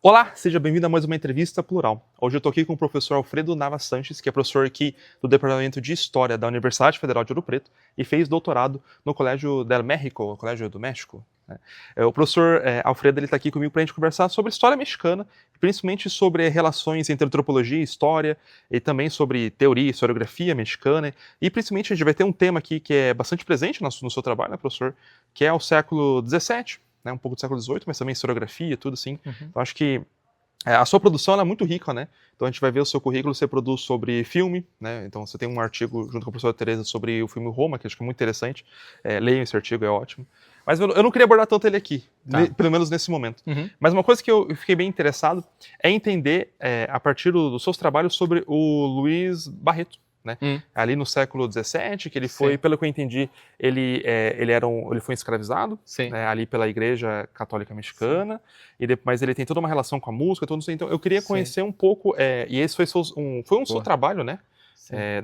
Olá, seja bem-vindo a mais uma entrevista plural. Hoje eu estou aqui com o professor Alfredo Nava Sanches, que é professor aqui do Departamento de História da Universidade Federal de Ouro Preto e fez doutorado no Colégio del México, o Colégio do México. Né? O professor Alfredo está aqui comigo para a gente conversar sobre história mexicana, principalmente sobre relações entre antropologia e história, e também sobre teoria e historiografia mexicana, e principalmente a gente vai ter um tema aqui que é bastante presente no seu trabalho, né, professor, que é o século XVII, né, um pouco do século XVIII, mas também historiografia e tudo assim. Então acho que a sua produção ela é muito rica, né? Então a gente vai ver o seu currículo, você produz sobre filme, né? Então você tem um artigo junto com a professora Tereza sobre o filme Roma, que acho que é muito interessante. Leiam esse artigo, é ótimo. Mas eu não queria abordar tanto ele aqui, pelo menos nesse momento. Mas uma coisa que eu fiquei bem interessado é entender, a partir dos seus trabalhos, sobre o Luiz Barreto. Né? Ali no século XVII, que ele foi, pelo que eu entendi, ele foi escravizado, né, ali pela Igreja Católica Mexicana, mas ele tem toda uma relação com a música, então eu queria conhecer um pouco, e esse foi um seu trabalho, né?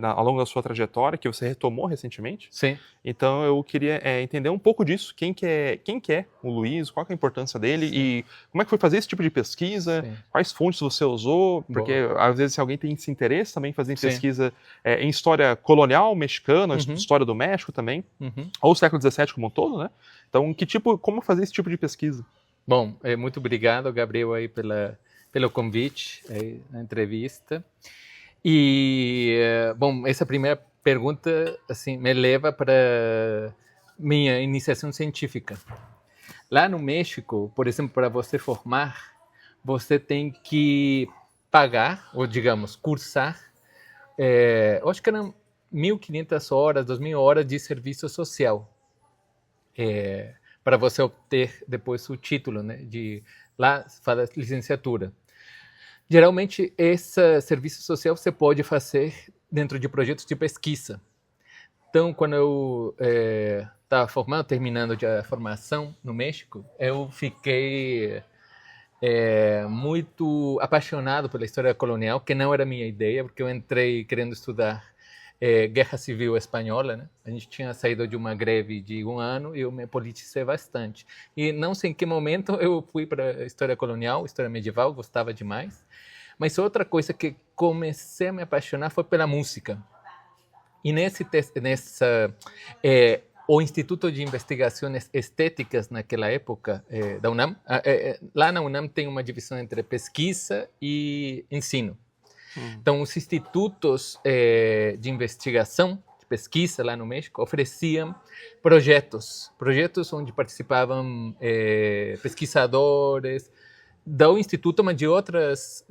Ao longo da sua trajetória, que você retomou recentemente. Sim. Então eu queria entender um pouco disso, quem que é o Luiz, qual que é a importância dele e como é que foi fazer esse tipo de pesquisa, quais fontes você usou, porque às vezes se alguém tem esse interesse também em fazer pesquisa em história colonial mexicana, história do México também, ou o século XVII como um todo, né? Então como fazer esse tipo de pesquisa? Bom, muito obrigado, Gabriel, aí pelo convite, na entrevista. E, bom, essa primeira pergunta assim, me leva para minha iniciação científica. Lá no México, por exemplo, para você formar, você tem que pagar, ou digamos, cursar, eu acho que eram 1.500 horas, 2.000 horas de serviço social, para você obter depois o título, né, de lá faz a licenciatura. Geralmente, esse serviço social você pode fazer dentro de projetos de pesquisa. Então, quando eu estava terminando a formação no México, eu fiquei muito apaixonado pela história colonial, que não era minha ideia, porque eu entrei querendo estudar Guerra Civil Espanhola, né? A gente tinha saído de uma greve de 1 ano e eu me politicei bastante. E não sei em que momento eu fui para a história colonial, história medieval, gostava demais. Mas outra coisa que comecei a me apaixonar foi pela música. E o Instituto de Investigações Estéticas naquela época da UNAM, lá na UNAM tem uma divisão entre pesquisa e ensino. Então, os institutos de investigação, de pesquisa lá no México, ofereciam projetos onde participavam pesquisadores do instituto, mas de outras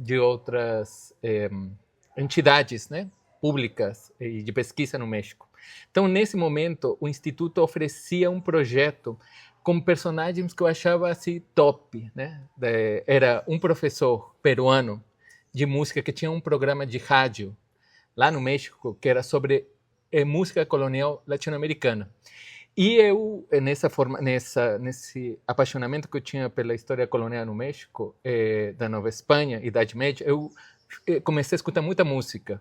entidades, né, públicas e de pesquisa no México. Então, nesse momento, o instituto oferecia um projeto com personagens que eu achava assim top, né? Era um professor peruano de música que tinha um programa de rádio lá no México que era sobre música colonial latino-americana. E eu, nesse apaixonamento que eu tinha pela história colonial no México, da Nova Espanha, Idade Média, eu comecei a escutar muita música.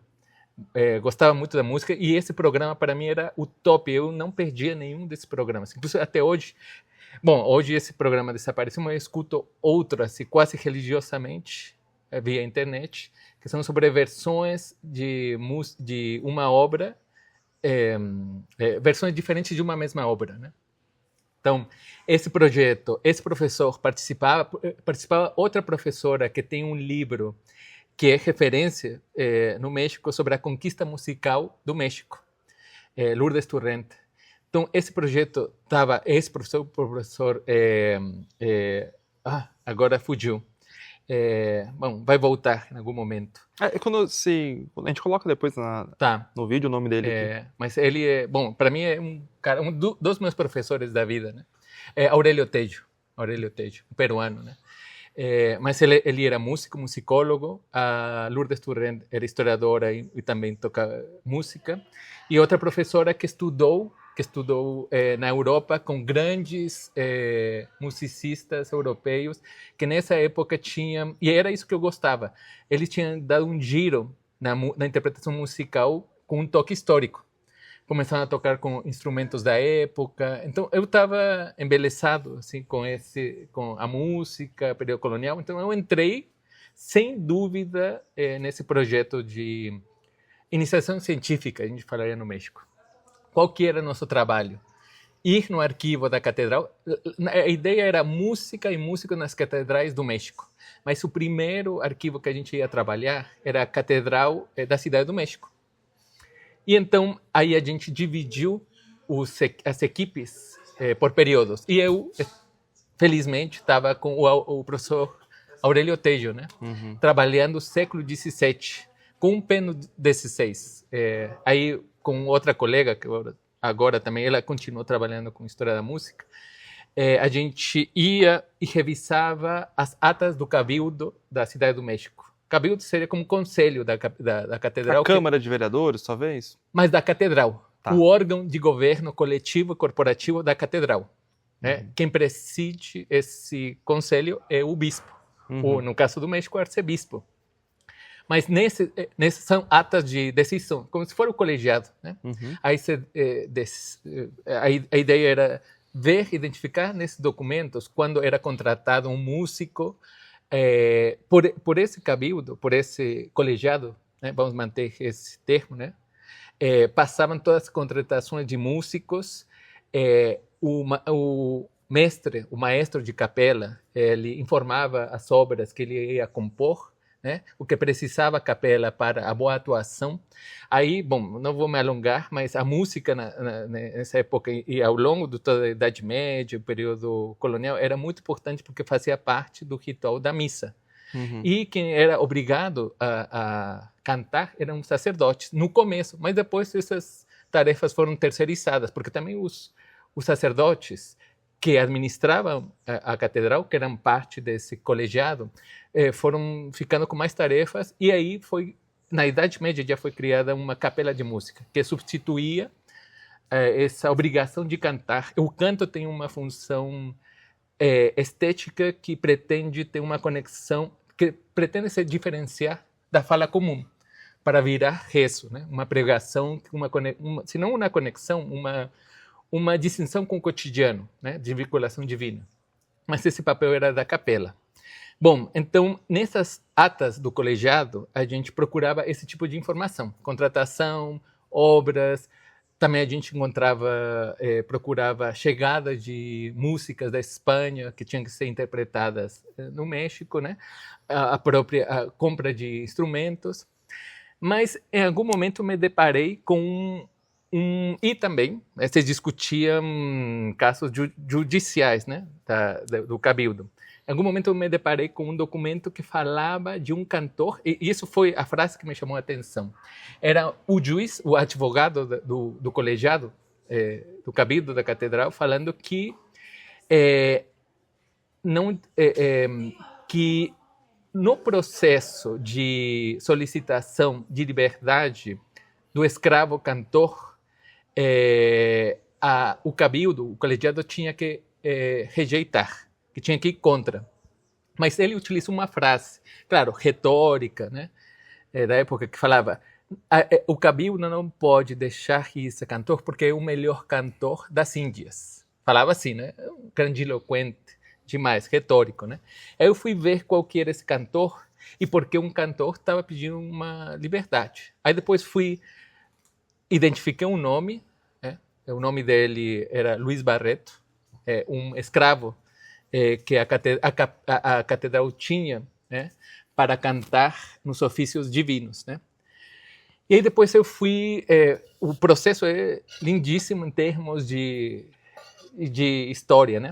Gostava muito da música e esse programa para mim era o top. Eu não perdia nenhum desses programas. Inclusive até hoje, hoje esse programa desapareceu, mas eu escuto outro, assim, quase religiosamente, via internet, que são sobre versões de uma obra, versões diferentes de uma mesma obra, né? Então, esse projeto, esse professor participava outra professora que tem um livro que é referência no México sobre a conquista musical do México, Lourdes Torrente. Então, esse projeto estava, esse professor agora fugiu. Vai voltar em algum momento. Quando a gente coloca depois no vídeo o nome dele aqui. Mas ele para mim é dos meus professores da vida, né? Aurélio Tejo, um peruano, né? Mas ele era músico, musicólogo. A Lourdes Torrent era historiadora e também toca música. E outra professora que estudou na Europa com grandes musicistas europeus que nessa época tinham, e era isso que eu gostava, eles tinham dado um giro na interpretação musical com um toque histórico. começaram a tocar com instrumentos da época. Então eu estava embelezado assim com a música, período colonial. Então eu entrei sem dúvida nesse projeto de iniciação científica, a gente falaria no México. Qual que era nosso trabalho? Ir no arquivo da catedral. A ideia era música e música nas catedrais do México. Mas o primeiro arquivo que a gente ia trabalhar era a Catedral da Cidade do México. E então, aí a gente dividiu as equipes por períodos. E eu, felizmente, estava com o professor Aurélio Tejo, né? Trabalhando século XVII, com o peno XVI. Aí, com outra colega, que agora também ela continuou trabalhando com história da música, a gente ia e revisava as atas do Cabildo da Cidade do México. Cabildo seria como conselho da catedral. A Câmara de Vereadores, talvez? Mas da catedral. Tá. O órgão de governo coletivo e corporativo da catedral. Né? Quem preside esse conselho é o bispo. Ou, no caso do México, o arcebispo. Mas nesses são atas de decisão, como se fosse o colegiado. Né? Aí a ideia era ver, identificar nesses documentos quando era contratado um músico por esse cabildo, por esse colegiado, né? Vamos manter esse termo, né? Passavam todas as contratações de músicos. O maestro de capela, ele informava as obras que ele ia compor, né? O que precisava a capela para a boa atuação. Aí, bom, não vou me alongar, mas a música nessa época e ao longo de toda a Idade Média, o período colonial, era muito importante porque fazia parte do ritual da missa. E quem era obrigado a cantar eram os sacerdotes, no começo, mas depois essas tarefas foram terceirizadas, porque também os sacerdotes que administravam a catedral, que eram parte desse colegiado, foram ficando com mais tarefas, e aí na Idade Média já foi criada uma capela de música, que substituía essa obrigação de cantar. O canto tem uma função estética que pretende ter uma conexão, que pretende se diferenciar da fala comum, para virar rezo, né? Uma pregação, se não uma conexão, uma distinção com o cotidiano, né? De vinculação divina. Mas esse papel era da capela. Bom, então, nessas atas do colegiado, a gente procurava esse tipo de informação. Contratação, obras. Também a gente procurava a chegada de músicas da Espanha que tinham que ser interpretadas no México, né? A compra de instrumentos. Mas, em algum momento, me deparei com e também se discutiam casos judiciais, né, do Cabildo. Em algum momento eu me deparei com um documento que falava de um cantor, e isso foi a frase que me chamou a atenção. Era o juiz, o advogado do colegiado, do Cabildo da Catedral, falando que, que no processo de solicitação de liberdade do escravo cantor, o cabildo, o colegiado, tinha que rejeitar, que tinha que ir contra. Mas ele utiliza uma frase, claro, retórica, né, da época, que falava: o cabildo não pode deixar ir esse cantor porque é o melhor cantor das Índias. Falava assim, né, grandiloquente demais, retórico, né. Aí eu fui ver qual que era esse cantor e por que um cantor estava pedindo uma liberdade. Aí depois identifiquei um nome, o nome dele era Luiz Barreto, um escravo que a catedral tinha, né, para cantar nos ofícios divinos, né. E aí depois eu fui... o processo é lindíssimo em termos de história, né,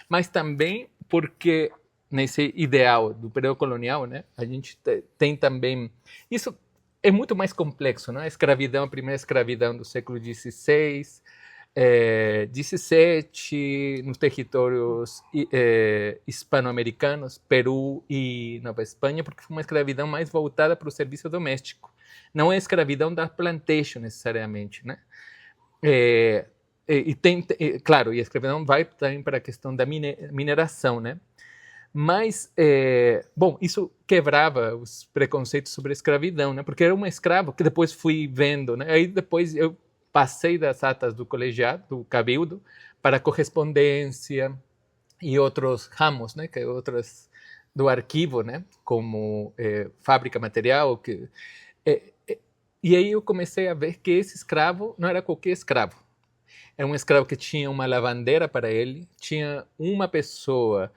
mas também porque nesse ideal do período colonial, né, a gente tem também... Isso é muito mais complexo, né? A primeira escravidão do século XVI, XVII, nos territórios hispano-americanos, Peru e Nova Espanha, porque foi uma escravidão mais voltada para o serviço doméstico. Não é escravidão da plantation, necessariamente, né? Claro, e a escravidão vai também para a questão da mineração, né? Mas, bom, isso quebrava os preconceitos sobre a escravidão, né? Porque era uma escrava que depois fui vendo, né? Aí depois eu passei das atas do colegiado, do cabildo, para correspondência e outros ramos, né, que outras do arquivo, né, como fábrica material, e aí eu comecei a ver que esse escravo não era qualquer escravo. Era um escravo que tinha uma lavandeira para ele, tinha uma pessoa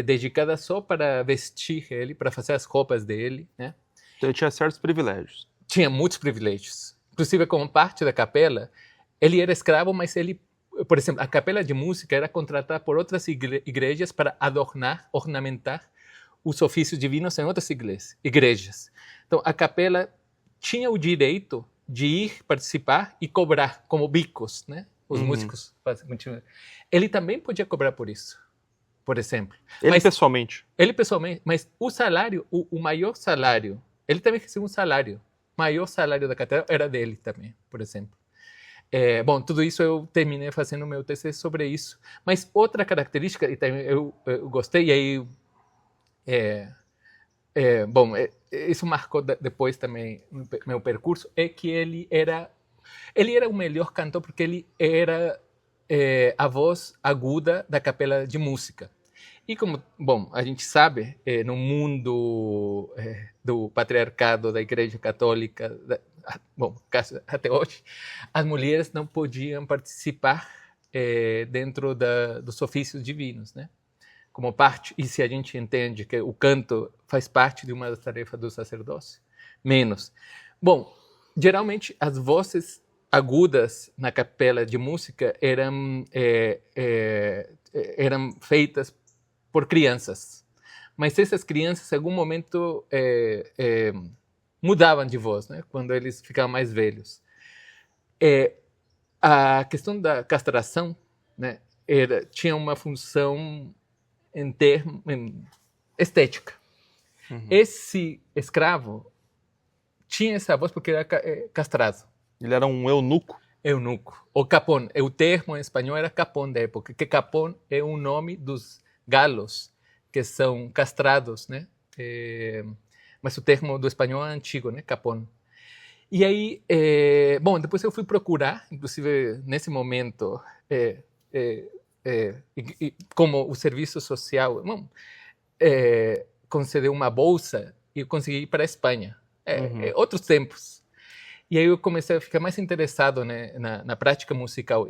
dedicada só para vestir ele, para fazer as roupas dele, né? Então ele tinha certos privilégios. Tinha muitos privilégios. Inclusive, como parte da capela, ele era escravo, mas ele, por exemplo, a capela de música era contratada por outras igrejas para adornar, ornamentar os ofícios divinos em outras igrejas. Então, a capela tinha o direito de ir participar e cobrar como bicos, né? Os músicos. Ele também podia cobrar por isso, por exemplo. Ele pessoalmente? Ele pessoalmente, mas o salário, o maior salário, ele também recebeu um salário. O maior salário da catedral era dele também, por exemplo. Bom, tudo isso eu terminei fazendo o meu TCC sobre isso. Mas outra característica, e também eu gostei, e aí... bom, isso marcou depois também meu percurso, é que ele era o melhor cantor porque ele era a voz aguda da capela de música. E como, bom, a gente sabe, no mundo do patriarcado da Igreja Católica, bom, até hoje, as mulheres não podiam participar dentro dos ofícios divinos, né? Como parte, e se a gente entende que o canto faz parte de uma das tarefas do sacerdócio, menos. Bom, geralmente as vozes agudas na capela de música eram feitas por crianças, mas essas crianças em algum momento mudavam de voz, né, quando eles ficavam mais velhos. A questão da castração, né, tinha uma função em estética. Uhum. Esse escravo tinha essa voz porque era castrado. Ele era um eunuco? Eunuco. O capón. O termo em espanhol era capón da época, que capón é um nome dos galos que são castrados, né? Mas o termo do espanhol é antigo, né? Capón. E aí, bom, depois eu fui procurar, inclusive nesse momento, como o serviço social concedeu uma bolsa e eu consegui ir para a Espanha. Outros tempos. E aí eu comecei a ficar mais interessado, né, na prática musical.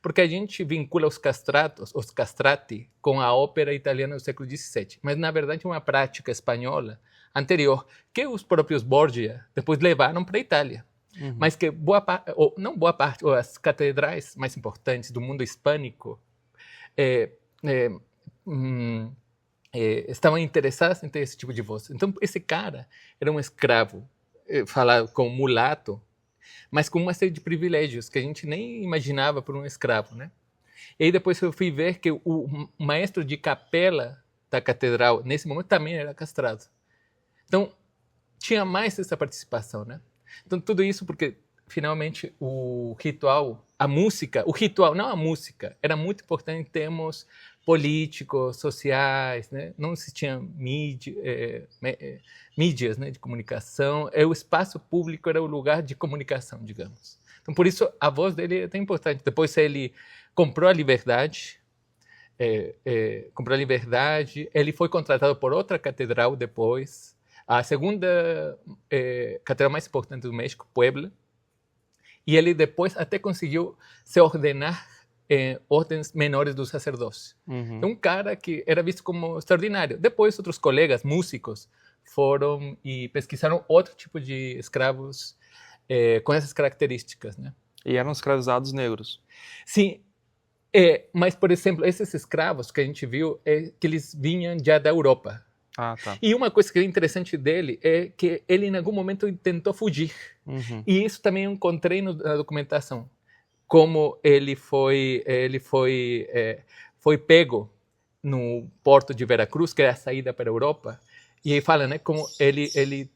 Porque a gente vincula os castrati, com a ópera italiana do século XVII. Mas, na verdade, é uma prática espanhola anterior, que os próprios Borgia depois levaram para a Itália. Uhum. Mas que as catedrais mais importantes do mundo hispânico estavam interessadas em ter esse tipo de voz. Então, esse cara era um escravo, falado com mulato, mas com uma série de privilégios que a gente nem imaginava por um escravo, né? E aí depois eu fui ver que o maestro de capela da catedral, nesse momento, também era castrado. Então, tinha mais essa participação, né? Então, tudo isso porque, finalmente, o ritual, não a música, era muito importante em termos políticos, sociais, né? Não se tinha mídias, né, de comunicação. O espaço público era o lugar de comunicação, digamos. Então, por isso, a voz dele é tão importante. Depois ele comprou a liberdade, ele foi contratado por outra catedral depois, a segunda catedral mais importante do México, Puebla, e ele depois até conseguiu se ordenar ordens menores do sacerdócio. Uhum. É um cara que era visto como extraordinário. Depois, outros colegas, músicos, foram e pesquisaram outro tipo de escravos com essas características, né? E eram escravizados negros. Sim, mas, por exemplo, esses escravos que a gente viu, que eles vinham já da Europa. Ah, tá. E uma coisa que é interessante dele é que ele, em algum momento, tentou fugir. Uhum. E isso também eu encontrei na documentação. Como ele foi pego no porto de Veracruz, que é a saída para a Europa, e aí fala, né, como ele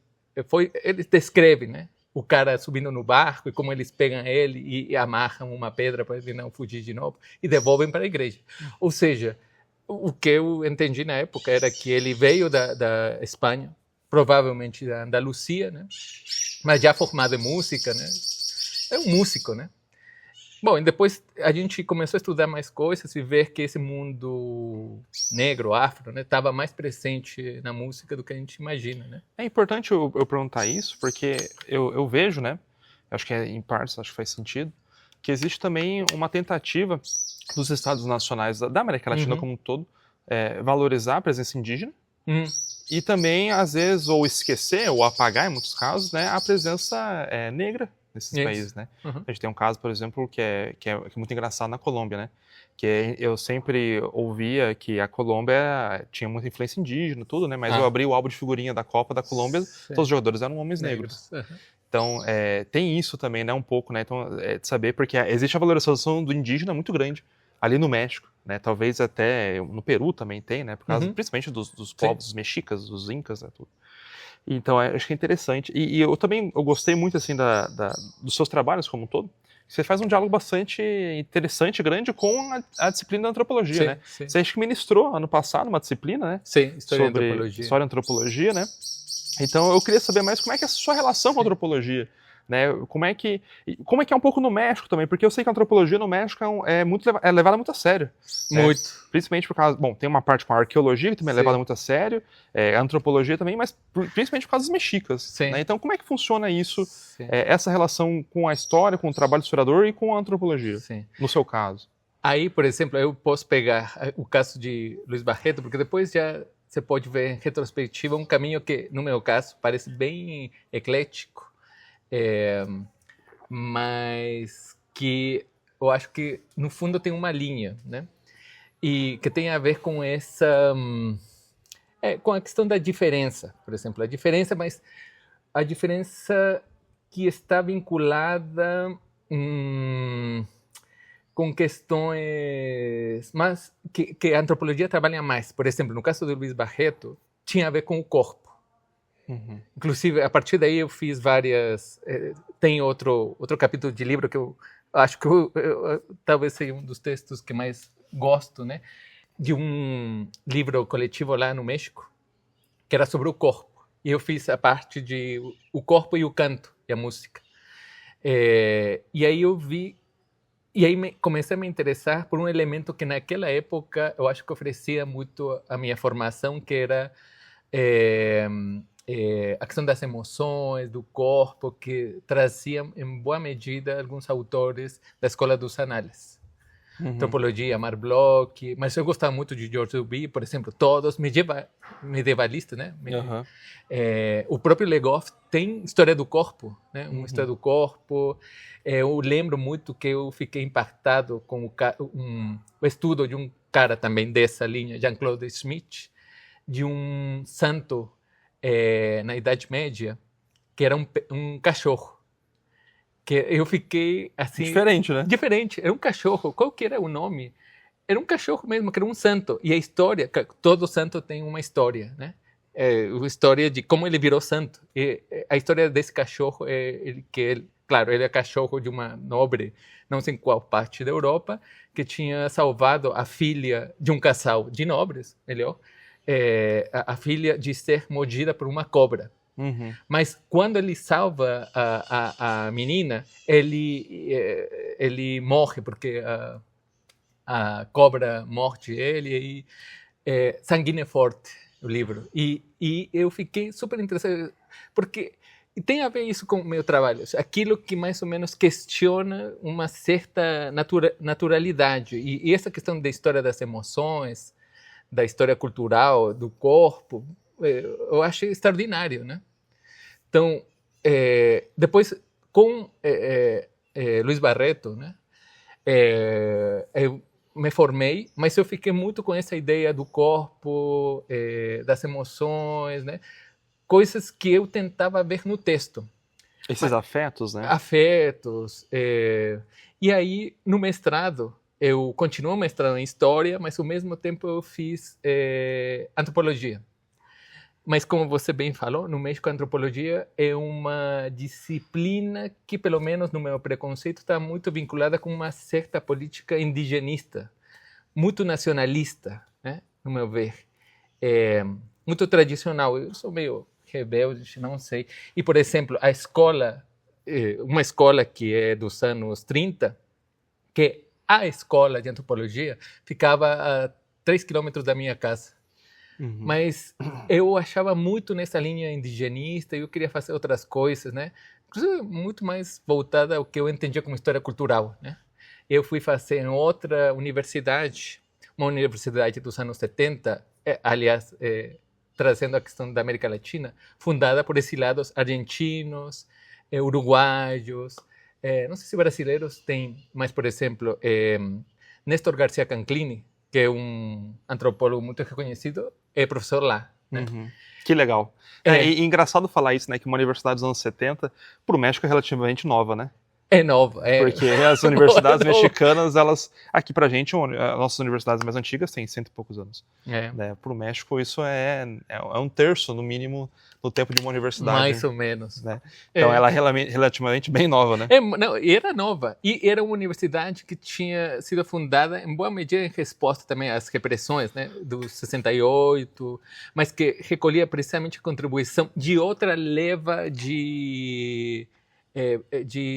descreve, né, o cara subindo no barco e como eles pegam ele e amarram uma pedra para ele não fugir de novo e devolvem para a igreja. Ou seja, o que eu entendi na época era que ele veio da Espanha, provavelmente da Andaluzia, né, mas já formado em música, né, é um músico, né. Bom, e depois a gente começou a estudar mais coisas e ver que esse mundo negro, afro, né, estava mais presente na música do que a gente imagina, né? É importante eu perguntar isso, porque eu vejo, né? Acho que em partes, acho que faz sentido, que existe também uma tentativa dos Estados Nacionais da América Latina Uhum. como um todo valorizar a presença indígena Hum, e também, às vezes, ou esquecer, ou apagar, em muitos casos, né, a presença negra nesses isso. países, né? Uhum. A gente tem um caso, por exemplo, que é muito engraçado na Colômbia, né? Eu sempre ouvia que a Colômbia tinha muita influência indígena, tudo, né? Mas eu abri o álbum de figurinha da Copa da Colômbia, todos os jogadores eram homens negros. Uhum. Então, tem isso também, né? Um pouco, né? Então, de saber, porque existe a valorização do indígena muito grande ali no México, né? Talvez até no Peru também tem, né? Por causa, principalmente dos povos, dos mexicas, dos incas, né? Tudo. Então, acho que é interessante. E eu também gostei muito, assim, dos seus trabalhos como um todo. Você faz um diálogo bastante interessante, grande, com a disciplina da antropologia, Sim, né? sim. Você acha que ministrou ano passado uma disciplina, né? Sim, história sobre e antropologia. História e antropologia, né? Então eu queria saber mais como é que é a sua relação com a antropologia, né? Como é que é um pouco no México também, porque eu sei que a antropologia no México é levada muito a sério. Muito. Principalmente por causa, bom, tem uma parte com a arqueologia que também é levada muito a sério, a antropologia também, mas principalmente por causa dos mexicas. Sim. Né? Então como é que funciona isso, essa relação com a história, com o trabalho do historiador e com a antropologia, no seu caso? Aí, por exemplo, eu posso pegar o caso de Luiz Barreto, porque depois já você pode ver em retrospectiva um caminho que, no meu caso, parece bem eclético, mas que eu acho que, no fundo, tem uma linha, né? E que tem a ver com com a questão da diferença, por exemplo. A diferença, mas a diferença que está vinculada com questões mais que a antropologia trabalha mais. Por exemplo, no caso do Luiz Barreto, tinha a ver com o corpo. Uhum. Inclusive, a partir daí eu fiz várias... tem outro capítulo de livro que eu acho que talvez seja um dos textos que mais gosto, né? De um livro coletivo lá no México, que era sobre o corpo. E eu fiz a parte de o corpo e o canto, e a música. E aí eu vi... E aí comecei a me interessar por um elemento que naquela época eu acho que oferecia muito a minha formação, que era a questão das emoções, do corpo, que trazia em boa medida alguns autores da escola dos anales. Antropologia, Marc Bloch, mas eu gostava muito de George Duby, por exemplo, todos medievalistas, né? O próprio Legoff tem história do corpo, né? Uma história do corpo. Eu lembro muito que eu fiquei impactado com o estudo de um cara também dessa linha, Jean-Claude Schmitt, de um santo na Idade Média, que era um cachorro. Que eu fiquei assim... Diferente, né? Diferente. Era um cachorro. Qual que era o nome? Era um cachorro mesmo, que era um santo. E a história... Todo santo tem uma história, né? A história de como ele virou santo. E a história desse cachorro claro, ele é cachorro de uma nobre, não sei em qual parte da Europa, que tinha salvado a filha de um casal de nobres, melhor, a filha de ser mordida por uma cobra. Mas quando ele salva a menina, ele morre, porque a cobra morde ele, e sanguíneo forte, o livro. E eu fiquei super interessado, porque tem a ver isso com o meu trabalho, aquilo que mais ou menos questiona uma certa naturalidade. E essa questão da história das emoções, da história cultural, do corpo, eu achei extraordinário, né? Então, depois, com Luiz Barreto, né, eu me formei, mas eu fiquei muito com essa ideia do corpo, das emoções, né, coisas que eu tentava ver no texto. Esses afetos, né? Afetos. E aí, no mestrado, eu continuo mestrado em História, mas ao mesmo tempo eu fiz Antropologia. Mas, como você bem falou, no México a antropologia é uma disciplina que, pelo menos no meu preconceito, está muito vinculada com uma certa política indigenista, muito nacionalista, né? No meu ver. Muito tradicional. Eu sou meio rebelde, não sei. E, por exemplo, a escola, uma escola que é dos anos 30, que a escola de antropologia ficava a 3 quilômetros da minha casa. Mas eu achava muito nessa linha indigenista, eu queria fazer outras coisas, né? Inclusive, muito mais voltada ao que eu entendia como história cultural, né? Eu fui fazer em outra universidade, uma universidade dos anos 70, aliás, trazendo a questão da América Latina, fundada por exilados argentinos, uruguaios, não sei se brasileiros têm, mas, por exemplo, Néstor García Canclini, que é um antropólogo muito reconhecido, é professor lá, né? Que legal. E engraçado falar isso, né? Que uma universidade dos anos 70, para o México, é relativamente nova, né? É nova. Porque as universidades mexicanas, elas, aqui pra gente, as nossas universidades mais antigas têm 100 e poucos anos. Né? Para o México, isso é um terço, no mínimo, do tempo de uma universidade. Mais ou menos. Né? Então, ela é relativamente bem nova, né? Não, era nova. E era uma universidade que tinha sido fundada, em boa medida, em resposta também às repressões, né, dos 68, mas que recolhia precisamente a contribuição de outra leva de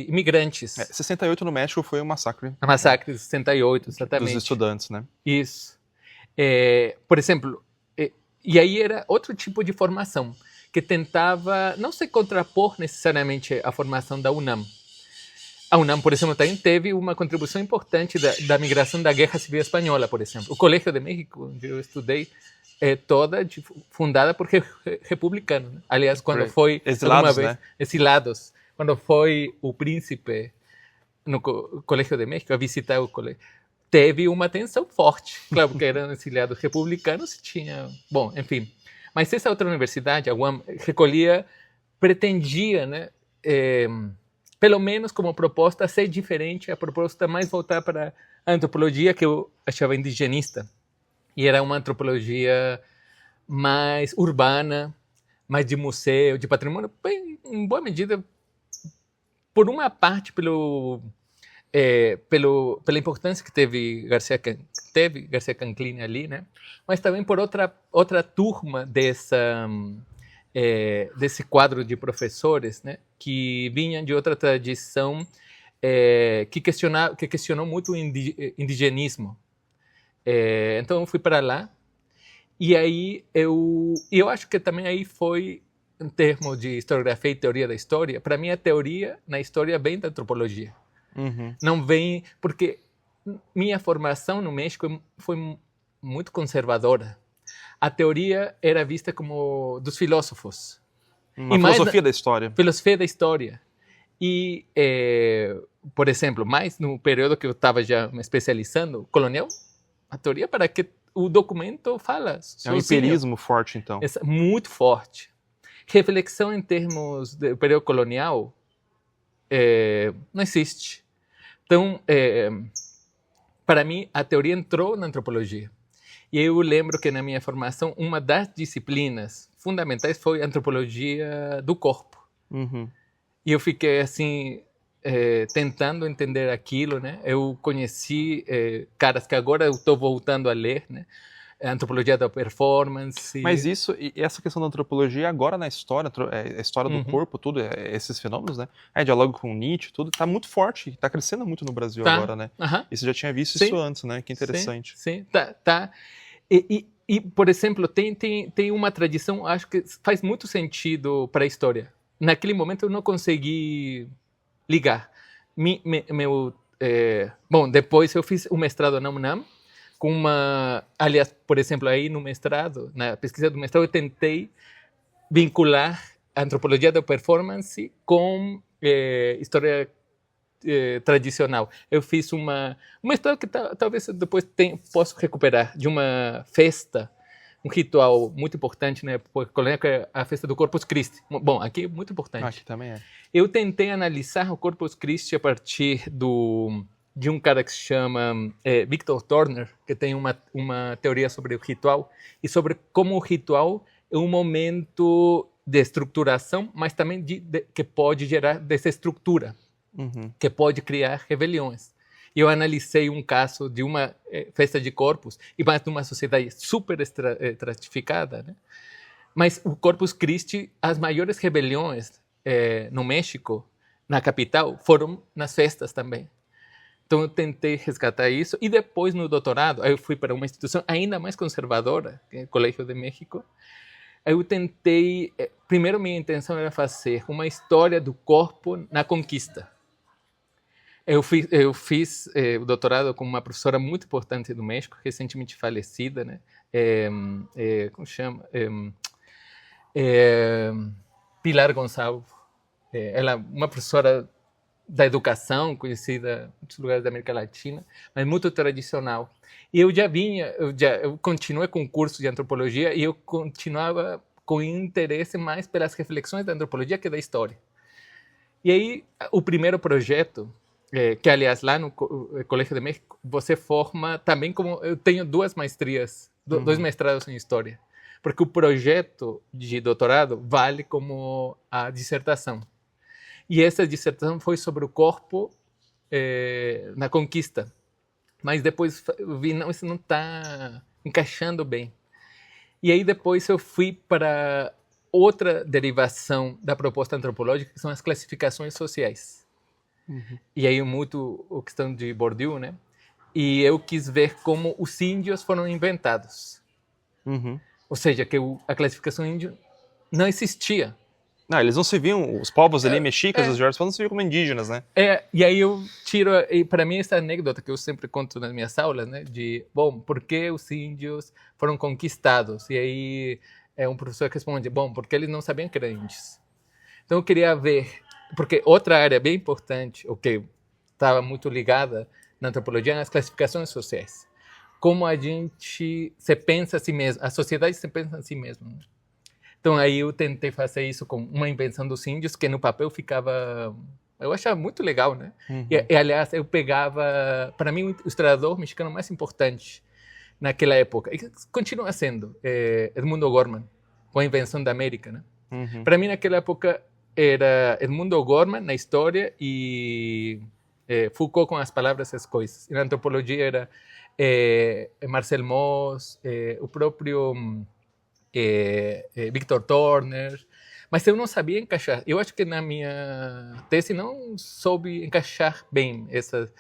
imigrantes. 68 no México foi um massacre. O massacre de 68, exatamente. Dos estudantes, né? Isso. Por exemplo, e aí era outro tipo de formação, que tentava não se contrapor necessariamente à formação da UNAM. A UNAM, por exemplo, também teve uma contribuição importante da migração da Guerra Civil Espanhola, por exemplo. O Colégio de México, onde eu estudei, toda fundada por republicanos. Né? Aliás, quando foi... Exilados, né? Exilados. Quando foi o príncipe no Colégio de México a visitar o colégio, teve uma tensão forte. Claro, porque eram exiliados republicanos e tinha... Bom, enfim. Mas essa outra universidade, a UAM, pretendia, né, pelo menos como proposta, ser diferente, a proposta mais voltada para a antropologia, que eu achava indigenista. E era uma antropologia mais urbana, mais de museu, de patrimônio, bem, em boa medida, por uma parte, pela importância que teve García Canclini ali, né? Mas também por outra turma desse quadro de professores, né? Que vinham de outra tradição que questionou muito o indigenismo. Então eu fui para lá e aí eu acho que também aí foi, em termos de historiografia e teoria da história, para mim a teoria na história vem da antropologia. Não vem... Porque minha formação no México foi muito conservadora. A teoria era vista como dos filósofos. Uma filosofia da história. Filosofia da história. E, por exemplo, mais no período que eu estava já me especializando, colonial, a teoria para que o documento fala sozinho. É um empirismo forte, então. Muito forte. Reflexão em termos do período colonial não existe. Então, para mim, a teoria entrou na antropologia. E eu lembro que na minha formação, uma das disciplinas fundamentais foi a antropologia do corpo. E eu fiquei assim, tentando entender aquilo, né? Eu conheci caras que agora eu estou voltando a ler, né? A antropologia da performance. Mas essa questão da antropologia agora na história, a história do corpo, tudo, esses fenômenos, né? Diálogo com Nietzsche, tudo, tá muito forte, tá crescendo muito no Brasil agora, né? E você já tinha visto isso antes, né? Que interessante. Sim. Tá. E, por exemplo, tem uma tradição, acho que faz muito sentido para a história. Naquele momento eu não consegui ligar. Bom, depois eu fiz o mestrado na UNAM, aliás, por exemplo, aí no mestrado, na pesquisa do mestrado, eu tentei vincular a antropologia da performance com história tradicional. Eu fiz uma história que talvez depois possa recuperar, de uma festa, um ritual muito importante, né, que é a festa do Corpus Christi. Bom, aqui é muito importante. Aqui também é. Eu tentei analisar o Corpus Christi a partir de um cara que se chama Victor Turner, que tem uma teoria sobre o ritual e sobre como o ritual é um momento de estruturação, mas também que pode gerar desestrutura, que pode criar rebeliões. E eu analisei um caso de uma festa de corpos, e mais de uma sociedade super estratificada, né? Mas o Corpus Christi, as maiores rebeliões no México, na capital, foram nas festas também. Então eu tentei resgatar isso e depois no doutorado eu fui para uma instituição ainda mais conservadora, que é o Colégio de México. Eu tentei, primeiro minha intenção era fazer uma história do corpo na conquista. Eu fiz o doutorado com uma professora muito importante do México, recentemente falecida, né? Como chama? Pilar Gonçalves. Ela é uma professora da educação, conhecida em muitos lugares da América Latina, mas muito tradicional. E eu continuei com o curso de antropologia e eu continuava com interesse mais pelas reflexões da antropologia que da história. E aí, o primeiro projeto, que aliás lá no Colégio de México, você forma também como... Eu tenho duas maestrias, dois mestrados em história, porque o projeto de doutorado vale como a dissertação. E essa dissertação foi sobre o corpo na conquista. Mas depois eu vi, não, isso não está encaixando bem. E aí depois eu fui para outra derivação da proposta antropológica, que são as classificações sociais. E aí muito a questão de Bourdieu, né? E eu quis ver como os índios foram inventados. Ou seja, que a classificação índio não existia. Não, eles não se viam, os povos ali, mexicas, os geórgicos, não se viam como indígenas, né? E aí eu tiro, e para mim essa anedota que eu sempre conto nas minhas aulas, né, de, bom, por que os índios foram conquistados? E aí um professor responde, bom, porque eles não sabiam que eram índios. Então eu queria ver, porque outra área bem importante, o que estava muito ligada na antropologia, nas classificações sociais. Como a gente se pensa a si mesmo, a sociedade se pensa a si mesmo, né? Então aí eu tentei fazer isso com uma invenção dos índios, que no papel ficava... Eu achava muito legal, né? E aliás, eu pegava... Para mim, o historiador mexicano mais importante naquela época, e continua sendo, Edmundo Gorman, com a invenção da América, né? Para mim, naquela época, era Edmundo Gorman na história e Foucault com as palavras e as coisas. E na antropologia era Marcel Mauss, o próprio... Victor Turner, mas eu não sabia encaixar. Eu acho que na minha tese não soube encaixar bem essas.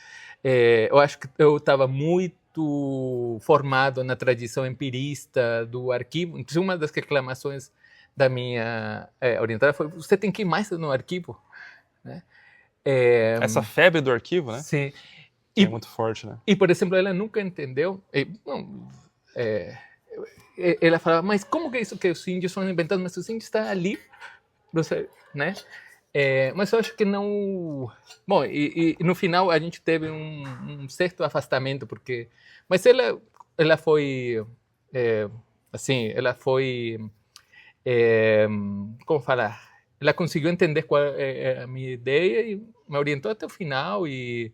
Eu acho que eu estava muito formado na tradição empirista do arquivo. Inclusive, uma das reclamações da minha orientada foi: você tem que ir mais no arquivo, né? Essa febre do arquivo, né? Sim. É muito forte, né? E, por exemplo, ela nunca entendeu. Ela falava, mas como que é isso que os índios foram inventados? Mas os índios estão ali, você, né? Mas eu acho que não... Bom, e no final a gente teve um certo afastamento, porque... Mas ela foi... assim, ela foi... como falar? Ela conseguiu entender qual é a minha ideia e me orientou até o final e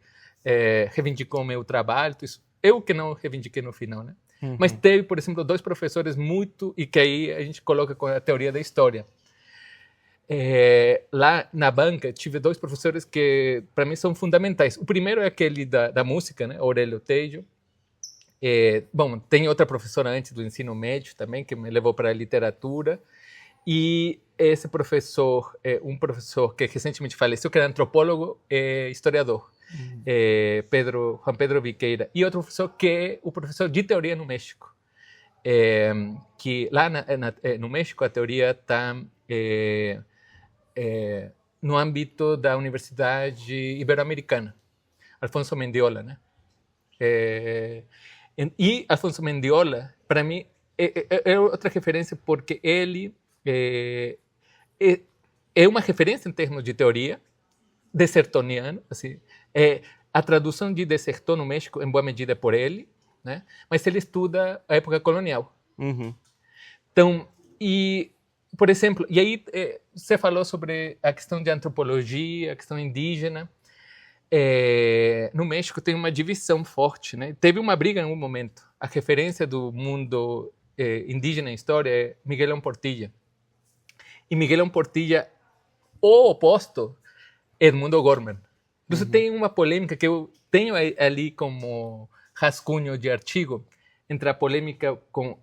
reivindicou o meu trabalho. Isso, eu que não reivindiquei no final, né? Mas teve, por exemplo, dois professores muito... E que aí a gente coloca com a teoria da história. Lá na banca, tive dois professores que, para mim, são fundamentais. O primeiro é aquele da música, né? Aurélio Tejo. Bom, tem outra professora antes do ensino médio também, que me levou para a literatura. E esse professor, um professor que recentemente faleceu, que era antropólogo e historiador. Juan Pedro Viqueira, e outro professor que é o professor de teoria no México, que lá no México a teoria está no âmbito da Universidade Ibero-Americana, Alfonso Mendiola, né? E Alfonso Mendiola, para mim, é outra referência porque ele é uma referência em termos de teoria, desertoniano, assim, a tradução de Desertor no México, em boa medida, é por ele, né? Mas ele estuda a época colonial. Então, e, por exemplo, e aí você falou sobre a questão de antropologia, a questão indígena. No México tem uma divisão forte, né? Teve uma briga em algum momento. A referência do mundo indígena em história é Miguelón Portilla. E Miguelón Portilla, o oposto, Edmundo Gorman. Então tem uma polêmica que eu tenho ali como rascunho de artigo entre a polêmica com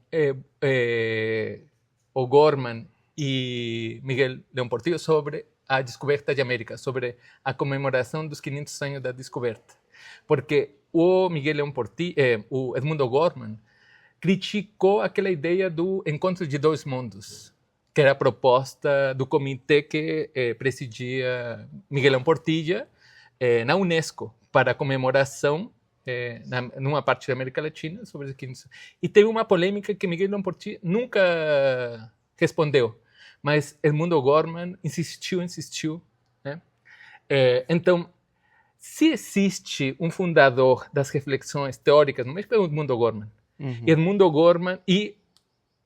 o Gorman e Miguel León Portillo sobre a descoberta de América, sobre a comemoração dos 500 anos da descoberta. Porque o Miguel León Portilla, o Edmundo Gorman, criticou aquela ideia do encontro de dois mundos, que era a proposta do comitê que presidia Miguel León Portilla na Unesco, para a comemoração numa parte da América Latina sobre os 500. E teve uma polêmica que Miguel León Portilla nunca respondeu, mas Edmundo Gorman insistiu, né? Então, se existe um fundador das reflexões teóricas no México, é Edmundo Gorman. Edmundo Gorman e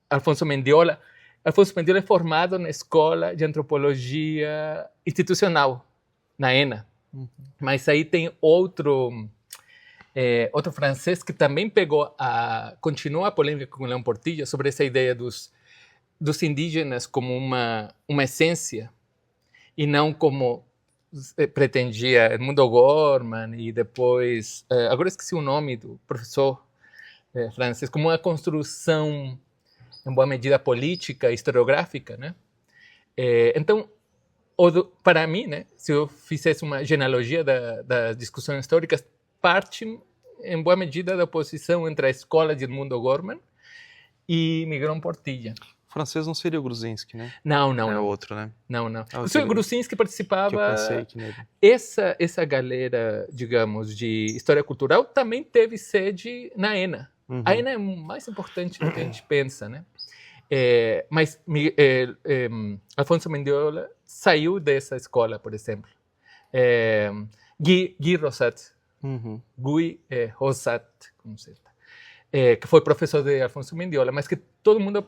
Alfonso Mendiola. Alfonso Mendiola é formado na Escola de Antropologia Institucional, na ENA. Mas aí tem outro francês que também continuou a polêmica com o León Portilla sobre essa ideia dos indígenas como uma essência e não como pretendia Edmundo Gorman e depois, agora esqueci o nome do professor francês, como uma construção, em boa medida, política, historiográfica, né? Então, para mim, né, se eu fizesse uma genealogia das discussões históricas, parte, em boa medida, da oposição entre a escola de Edmundo Gorman e Miguel León Portilla. O francês não seria o Gruzinski, né? Não. É outro, né? Não. O senhor Gruzinski participava... Que eu pensei que nele. Essa galera, digamos, de história cultural também teve sede na ENA. A ENA é mais importante do que a gente pensa, né? Mas Alfonso Mendiola saiu dessa escola, por exemplo. Guy Rosat, Guy Rosat, como se diz, que foi professor de Alfonso Mendiola, mas que todo mundo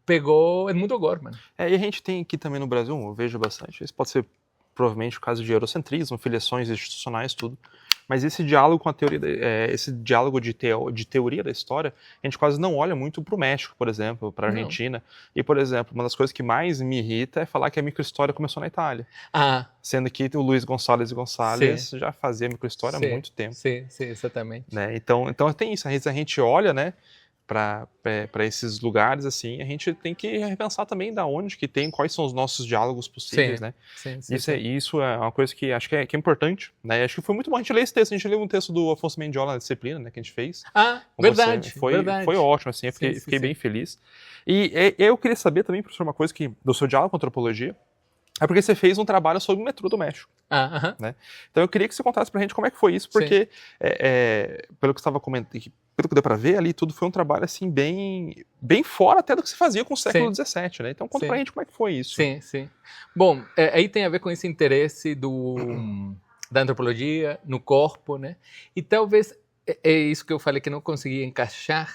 pegou Edmundo Gorman. E a gente tem aqui também no Brasil, eu vejo bastante, isso pode ser provavelmente o caso de eurocentrismo, filiações institucionais, tudo. Mas esse diálogo com a teoria, esse diálogo de teoria da história, a gente quase não olha muito para o México, por exemplo, para a Argentina. E, por exemplo, uma das coisas que mais me irrita é falar que a microhistória começou na Itália. Sendo que o Luiz Gonçalves já fazia microhistória há muito tempo. Sim, exatamente. Né? Então tem isso, a gente olha, né, para esses lugares, assim, a gente tem que repensar também da onde que tem, quais são os nossos diálogos possíveis, né? Sim. Isso é uma coisa que acho que é importante, né? Acho que foi muito bom a gente ler esse texto, a gente leu um texto do Afonso Mendiola na disciplina, né, que a gente fez. Verdade. Foi ótimo, assim, eu fiquei bem feliz. E eu queria saber também, professor, uma coisa que do seu diálogo com a antropologia, é porque você fez um trabalho sobre o metrô do México. Né? Então eu queria que você contasse pra gente como é que foi isso, porque pelo que você estava comentando, pelo que deu para ver ali, tudo foi um trabalho assim bem fora até do que se fazia com o século XVII, né? Então conta pra gente como é que foi isso. Sim. Bom, aí tem a ver com esse interesse da antropologia no corpo, né? E talvez é isso que eu falei que não consegui encaixar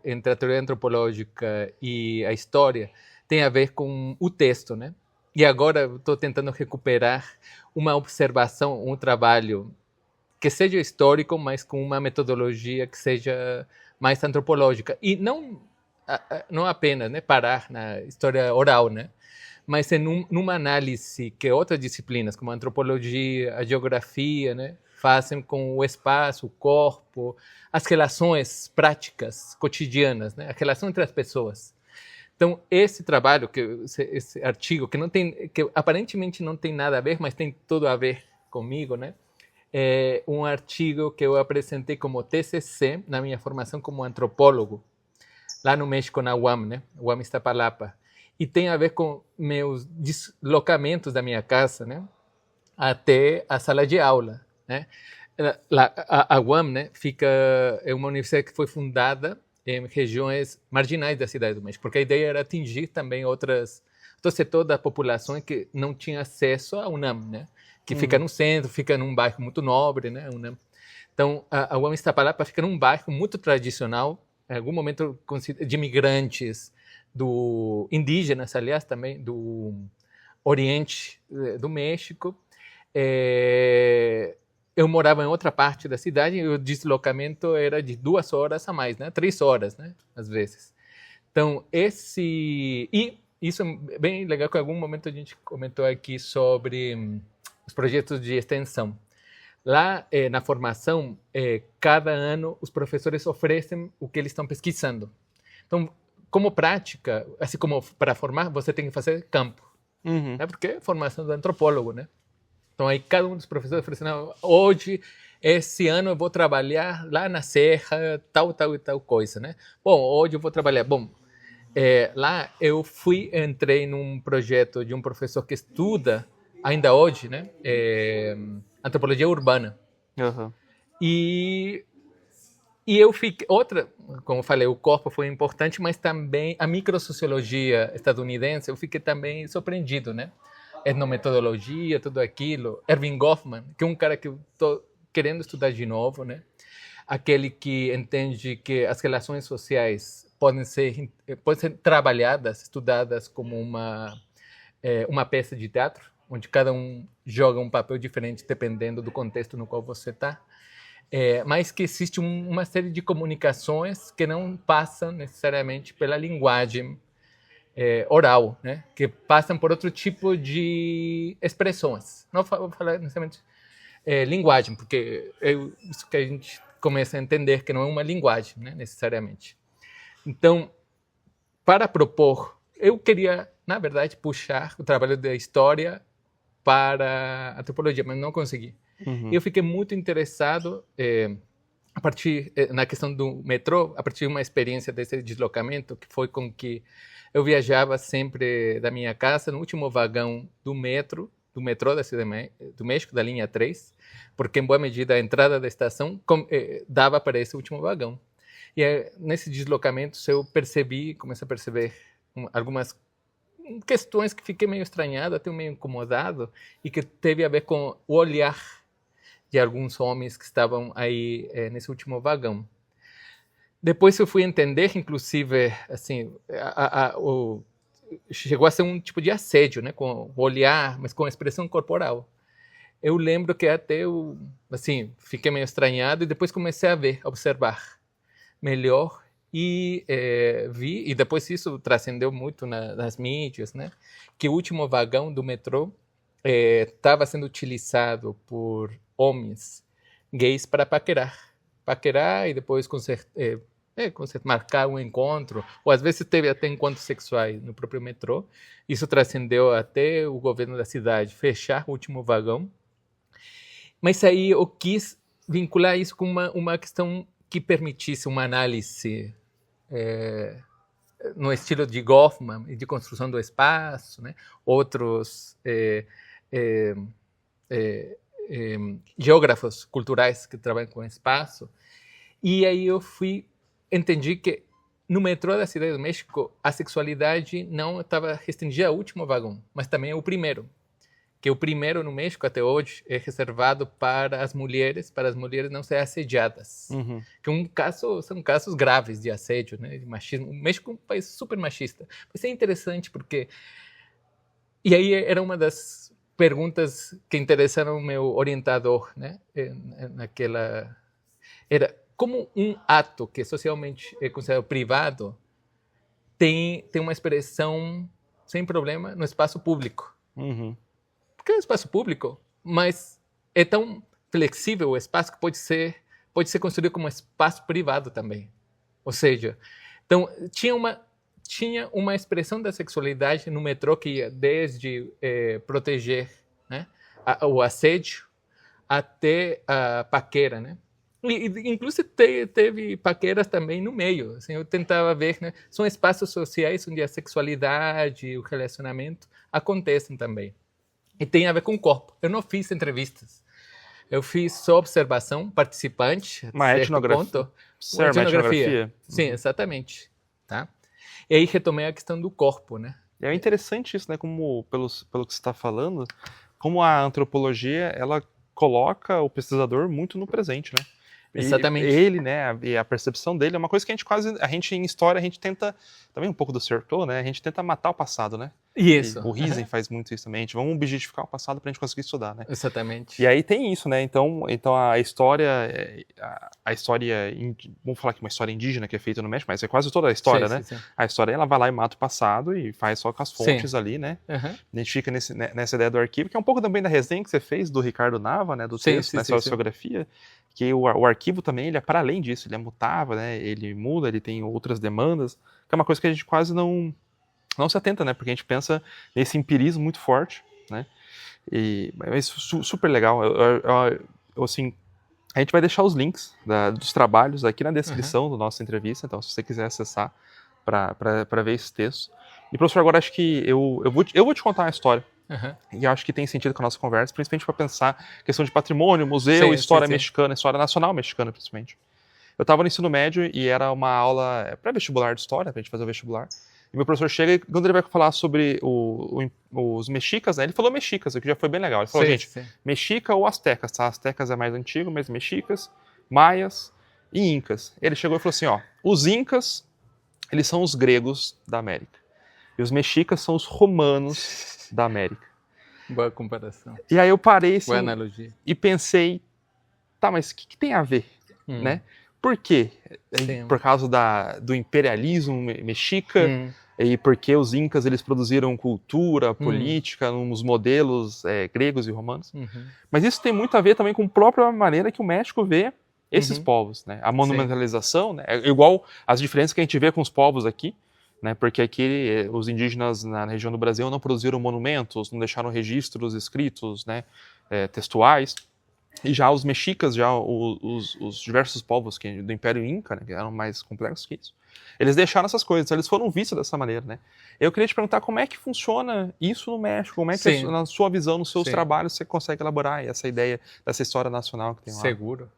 entre a teoria antropológica e a história, tem a ver com o texto, né? E agora estou tentando recuperar uma observação, um trabalho que seja histórico, mas com uma metodologia que seja mais antropológica. E não apenas, né, parar na história oral, né, mas numa análise que outras disciplinas, como a antropologia, a geografia, né, fazem com o espaço, o corpo, as relações práticas, cotidianas, né, a relação entre as pessoas. Então, esse trabalho, esse artigo, que aparentemente não tem nada a ver, mas tem tudo a ver comigo, né? É um artigo que eu apresentei como TCC na minha formação como antropólogo, lá no México, na UAM, né? UAM Iztapalapa. E tem a ver com meus deslocamentos da minha casa, né, até a sala de aula, né? A UAM, né, é uma universidade que foi fundada em regiões marginais da cidade do México, porque a ideia era atingir também outro setor da população que não tinha acesso à UNAM, né? Que fica no centro, fica num bairro muito nobre, né? UNAM. Então, a UAM Iztapalapa fica num bairro muito tradicional, em algum momento de imigrantes, indígenas, aliás, também, do Oriente do México. Eu morava em outra parte da cidade e o deslocamento era de 2 horas a mais, né? 3 horas, né? Às vezes. Então, e isso é bem legal, que em algum momento a gente comentou aqui sobre os projetos de extensão. Lá, na formação, cada ano os professores oferecem o que eles estão pesquisando. Então, como prática, assim como para formar, você tem que fazer campo. Né? Porque é formação do antropólogo, né? Então aí cada um dos professores falou assim, não, hoje, esse ano eu vou trabalhar lá na Serra, tal e tal coisa, né? Bom, hoje eu vou trabalhar. Bom, lá eu entrei num projeto de um professor que estuda, ainda hoje, né? Antropologia urbana. Aham. E eu fiquei, como eu falei, o corpo foi importante, mas também a microsociologia estadunidense, eu fiquei também surpreendido, né? Etnometodologia, tudo aquilo. Erving Goffman, que é um cara que eu estou querendo estudar de novo, né? Aquele que entende que as relações sociais podem ser trabalhadas, estudadas como uma peça de teatro, onde cada um joga um papel diferente dependendo do contexto no qual você está. Mas que existe uma série de comunicações que não passam necessariamente pela linguagem oral, né? Que passam por outro tipo de expressões. Não vou falar necessariamente linguagem, porque isso que a gente começa a entender que não é uma linguagem, né, necessariamente. Então, para propor, eu queria, na verdade, puxar o trabalho da história para a antropologia, mas não consegui. Uhum. Eu fiquei muito interessado a partir na questão do metrô, a partir de uma experiência desse deslocamento, que foi com que eu viajava sempre da minha casa no último vagão do metrô da Cidade do México, da linha 3, porque em boa medida a entrada da estação dava para esse último vagão. E nesse deslocamento eu comecei a perceber algumas questões que fiquei meio estranhado, até meio incomodado, e que teve a ver com o olhar de alguns homens que estavam aí nesse último vagão. Depois eu fui entender, inclusive, assim, chegou a ser um tipo de assédio, né, com o olhar, mas com a expressão corporal. Eu lembro que até eu, assim, fiquei meio estranhado e depois comecei a observar melhor e vi, e depois isso transcendeu muito nas mídias, né, que o último vagão do metrô estava sendo utilizado por homens gays para paquerar e depois marcar um encontro, ou às vezes teve até encontros sexuais no próprio metrô. Isso transcendeu até o governo da cidade fechar o último vagão. Mas aí eu quis vincular isso com uma questão que permitisse uma análise no estilo de Goffman, de construção do espaço, né? Outros geógrafos culturais que trabalham com espaço. E aí eu entendi que no metrô da Cidade do México a sexualidade não estava restringida ao último vagão, mas também ao primeiro. Que o primeiro no México até hoje é reservado para as mulheres não serem assediadas. Uhum. Que são casos graves de assédio, né, de machismo. O México é um país super machista. Mas é interessante porque... E aí era uma das perguntas que interessaram o meu orientador, né, era como um ato que socialmente é considerado privado tem uma expressão sem problema no espaço público. Uhum. Porque é um espaço público, mas é tão flexível o espaço que pode ser construído como um espaço privado também. Ou seja, então tinha uma expressão da sexualidade no metrô que ia desde proteger, né, o assédio até a paquera, né? E inclusive teve paqueras também no meio. Assim, eu tentava ver, né? São espaços sociais onde a sexualidade e o relacionamento acontecem também. E tem a ver com o corpo. Eu não fiz entrevistas. Eu fiz só observação, participante. Uma etnografia. Uma etnografia. Sim, exatamente. Tá? E aí retomei a questão do corpo, né? E é interessante isso, né? Como, pelo que você está falando, como a antropologia, ela coloca o pesquisador muito no presente, né? Exatamente. E ele, né, e a percepção dele é uma coisa que a gente em história, a gente tenta, também um pouco do Certeau, né, a gente tenta matar o passado, né? Isso. E o Riesen faz muito isso também, vamos objetificar o passado pra gente conseguir estudar, né? Exatamente. E aí tem isso, né, então a história, vamos falar que uma história indígena que é feita no México, mas é quase toda a história, sim, né? Sim. A história, ela vai lá e mata o passado e faz só com as fontes ali, né? Uhum. A gente fica nessa ideia do arquivo, que é um pouco também da resenha que você fez do Ricardo Nava, né, do texto, nessa historiografia, que o arquivo também, ele é para além disso, ele é mutável, né, ele muda, ele tem outras demandas, que é uma coisa que a gente quase não se atenta, né, porque a gente pensa nesse empirismo muito forte, né, Mas super legal. Assim, a gente vai deixar os links dos trabalhos aqui na descrição da nossa entrevista, então se você quiser acessar para ver esse texto. E, professor, agora acho que eu vou te contar uma história. E acho que tem sentido com a nossa conversa, principalmente para pensar questão de patrimônio, museu, história mexicana, história nacional mexicana, principalmente. Eu estava no ensino médio e era uma aula pré-vestibular de história, para a gente fazer o vestibular. E meu professor chega e quando ele vai falar sobre os mexicas, né, ele falou mexicas, o que já foi bem legal. Ele falou, mexica ou astecas, tá? Astecas é mais antigo, mas mexicas, maias e incas. Ele chegou e falou assim, ó, os incas, eles são os gregos da América. E os mexicas são os romanos da América. Boa comparação. E aí eu parei assim, boa analogia. E pensei, tá, mas o que tem a ver, né? Por quê? Por causa do imperialismo mexica e porque os incas eles produziram cultura, política nos modelos gregos e romanos. Mas isso tem muito a ver também com a própria maneira que o México vê esses povos, né? A monumentalização, né? É igual as diferenças que a gente vê com os povos aqui, né? Porque aqui os indígenas na região do Brasil não produziram monumentos, não deixaram registros escritos, né? Textuais. E já os mexicas, já os diversos povos do Império Inca, né, que eram mais complexos que isso, eles deixaram essas coisas, eles foram vistos dessa maneira, né? Eu queria te perguntar como é que funciona isso no México, como é que na sua visão, nos seus trabalhos, você consegue elaborar essa ideia dessa história nacional que tem lá? Seguro.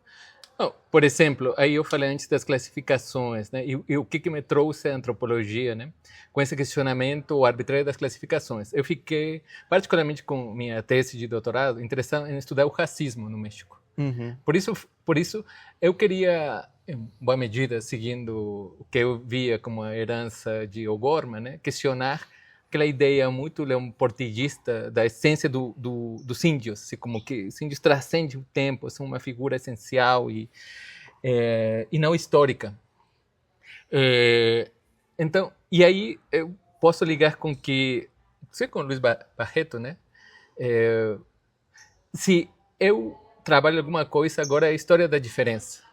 Por exemplo, aí eu falei antes das classificações, né? E o que me trouxe a antropologia, né? Com esse questionamento arbitrário das classificações. Eu fiquei, particularmente com minha tese de doutorado, interessado em estudar o racismo no México. Por isso, eu queria, em boa medida, seguindo o que eu via como a herança de O'Gorman, né? Questionar aquela ideia muito leoportiguista da essência dos índios, assim, como que os índios transcendem o tempo, são uma figura essencial e não histórica. Então, e aí eu posso ligar com que, sei com o Luiz Barreto, né? Se eu trabalho alguma coisa agora é a história da diferença,